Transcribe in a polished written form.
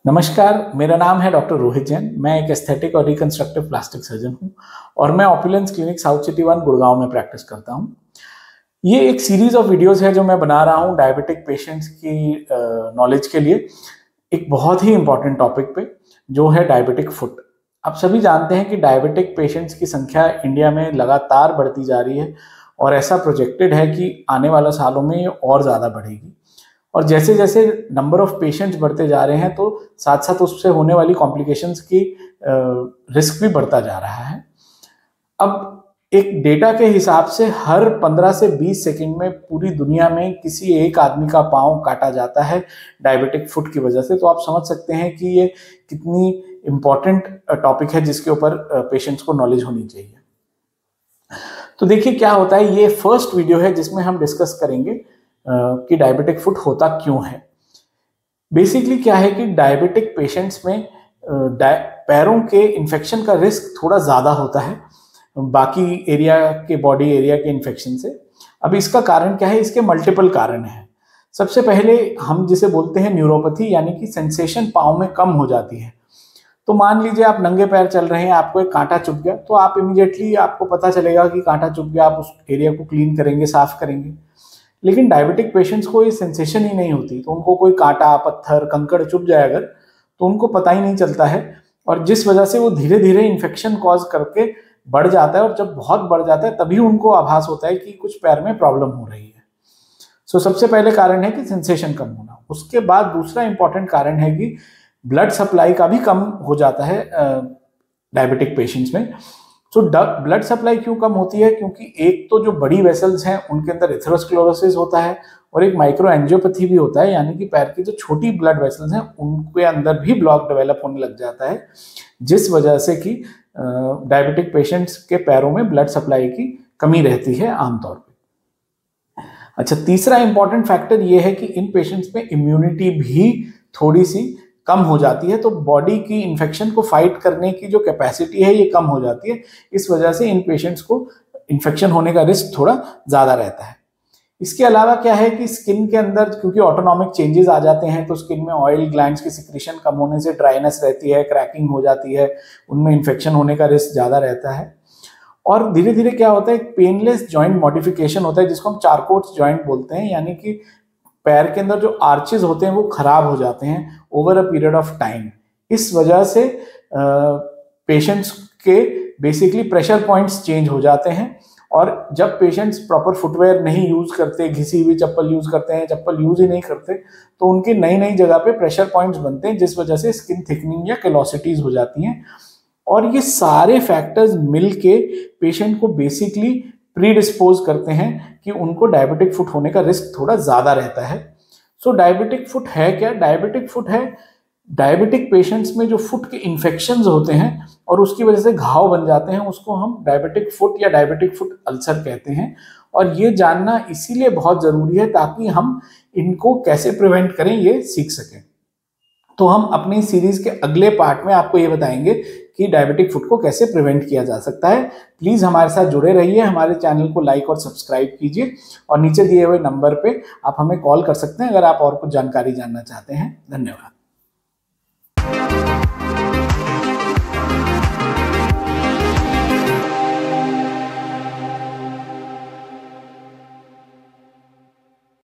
नमस्कार, मेरा नाम है डॉक्टर रोहित जैन। मैं एक एस्थेटिक और रिकंस्ट्रक्टिव प्लास्टिक सर्जन हूं और मैं opulence clinic south city 1 Gurgaon में प्रैक्टिस करता हूं। ये एक सीरीज ऑफ वीडियोस है जो मैं बना रहा हूं डायबिटिक पेशेंट्स की नॉलेज के लिए, एक बहुत ही इंपॉर्टेंट टॉपिक पे जो है डायबिटिक फुट। आप सभी जानते हैं कि डायबिटिक पेशेंट्स की संख्या इंडिया में लगातार बढ़ती जा रही है और ऐसा प्रोजेक्टेड है कि आने वाले सालों में ये और ज़्यादा बढ़ेगी। और जैसे जैसे नंबर ऑफ पेशेंट्स बढ़ते जा रहे हैं तो साथ साथ उससे होने वाली कॉम्प्लिकेशंस की रिस्क भी बढ़ता जा रहा है। अब एक डेटा के हिसाब से हर 15 से 20 सेकंड में पूरी दुनिया में किसी एक आदमी का पाँव काटा जाता है डायबिटिक फुट की वजह से। तो आप समझ सकते हैं कि ये कितनी इम्पॉर्टेंट टॉपिक है जिसके ऊपर पेशेंट्स को नॉलेज होनी चाहिए। तो देखिए क्या होता है, ये फर्स्ट वीडियो है जिसमें हम डिस्कस करेंगे कि डायबिटिक फुट होता क्यों है। बेसिकली क्या है कि डायबिटिक पेशेंट्स में पैरों के इन्फेक्शन का रिस्क थोड़ा ज़्यादा होता है बाकी एरिया के बॉडी एरिया के इन्फेक्शन से। अब इसका कारण क्या है? इसके मल्टीपल कारण हैं। सबसे पहले हम जिसे बोलते हैं न्यूरोपैथी, यानी कि सेंसेशन पाँव में कम हो जाती है। तो मान लीजिए आप नंगे पैर चल रहे हैं, आपको एक कांटा चुभ गया, तो आप इमीडिएटली आपको पता चलेगा कि कांटा चुभ गया, आप उस एरिया को क्लीन करेंगे, साफ करेंगे। लेकिन डायबिटिक पेशेंट्स को ये सेंसेशन ही नहीं होती, तो उनको कोई कांटा, पत्थर, कंकड़ चुभ जाए अगर, तो उनको पता ही नहीं चलता है और जिस वजह से वो धीरे धीरे इन्फेक्शन कॉज करके बढ़ जाता है और जब बहुत बढ़ जाता है तभी उनको आभास होता है कि कुछ पैर में प्रॉब्लम हो रही है। सो सबसे पहले कारण है कि सेंसेशन कम होना। उसके बाद दूसरा इंपॉर्टेंट कारण है कि ब्लड सप्लाई का भी कम हो जाता है डायबिटिक पेशेंट्स में। तो ब्लड सप्लाई क्यों कम होती है? क्योंकि एक तो जो बड़ी वेसल्स हैं उनके अंदर एथेरोस्क्लेरोसिस होता है और एक माइक्रो एंजियोपैथी भी होता है, यानी कि पैर की जो छोटी ब्लड वेसल्स हैं उनके अंदर भी ब्लॉक डेवलप होने लग जाता है, जिस वजह से कि डायबिटिक पेशेंट्स के पैरों में ब्लड सप्लाई की कमी रहती है आमतौर पे। अच्छा, तीसरा इंपॉर्टेंट फैक्टर ये है कि इन पेशेंट्स में इम्यूनिटी भी थोड़ी सी कम हो जाती है, तो बॉडी की इन्फेक्शन को फाइट करने की जो कैपेसिटी है ये कम हो जाती है। इस वजह से इन पेशेंट्स को इन्फेक्शन होने का रिस्क थोड़ा ज़्यादा रहता है। इसके अलावा क्या है कि स्किन के अंदर क्योंकि ऑटोनॉमिक चेंजेस आ जाते हैं, तो स्किन में ऑयल ग्लैंड्स की सिक्रीशन कम होने से ड्राइनेस रहती है, क्रैकिंग हो जाती है, उनमें इन्फेक्शन होने का रिस्क ज़्यादा रहता है। और धीरे धीरे क्या होता है, एक पेनलेस जॉइंट मॉडिफिकेशन होता है जिसको हम चारकोट्स जॉइंट बोलते हैं, यानी कि पैर के अंदर जो आर्चेज होते हैं वो खराब हो जाते हैं over a period of time. इस वजह से पेशेंट्स के बेसिकली प्रेशर पॉइंट्स चेंज हो जाते हैं और जब पेशेंट्स प्रॉपर फुटवेयर नहीं यूज करते, घिसी हुई चप्पल यूज करते हैं, चप्पल यूज ही नहीं करते, तो उनकी नई नई जगह पे प्रेशर पॉइंट्स बनते हैं जिस वजह से स्किन थिकनिंग या कैलोसिटीज हो जाती हैं। और ये सारे फैक्टर्स मिलके पेशेंट को बेसिकली प्रीडिस्पोज करते हैं कि उनको डायबिटिक फुट होने का रिस्क थोड़ा ज़्यादा रहता है। सो डायबिटिक फुट है क्या? डायबिटिक फुट है डायबिटिक पेशेंट्स में जो फुट के इन्फेक्शंस होते हैं और उसकी वजह से घाव बन जाते हैं, उसको हम डायबिटिक फुट या डायबिटिक फुट अल्सर कहते हैं। और ये जानना इसीलिए बहुत ज़रूरी है ताकि हम इनको कैसे प्रिवेंट करें ये सीख सकें। तो हम अपनी सीरीज के अगले पार्ट में आपको ये बताएंगे कि डायबिटिक फुट को कैसे प्रिवेंट किया जा सकता है। प्लीज़ हमारे साथ जुड़े रहिए, हमारे चैनल को लाइक और सब्सक्राइब कीजिए और नीचे दिए हुए नंबर पे आप हमें कॉल कर सकते हैं अगर आप और कुछ जानकारी जानना चाहते हैं। धन्यवाद।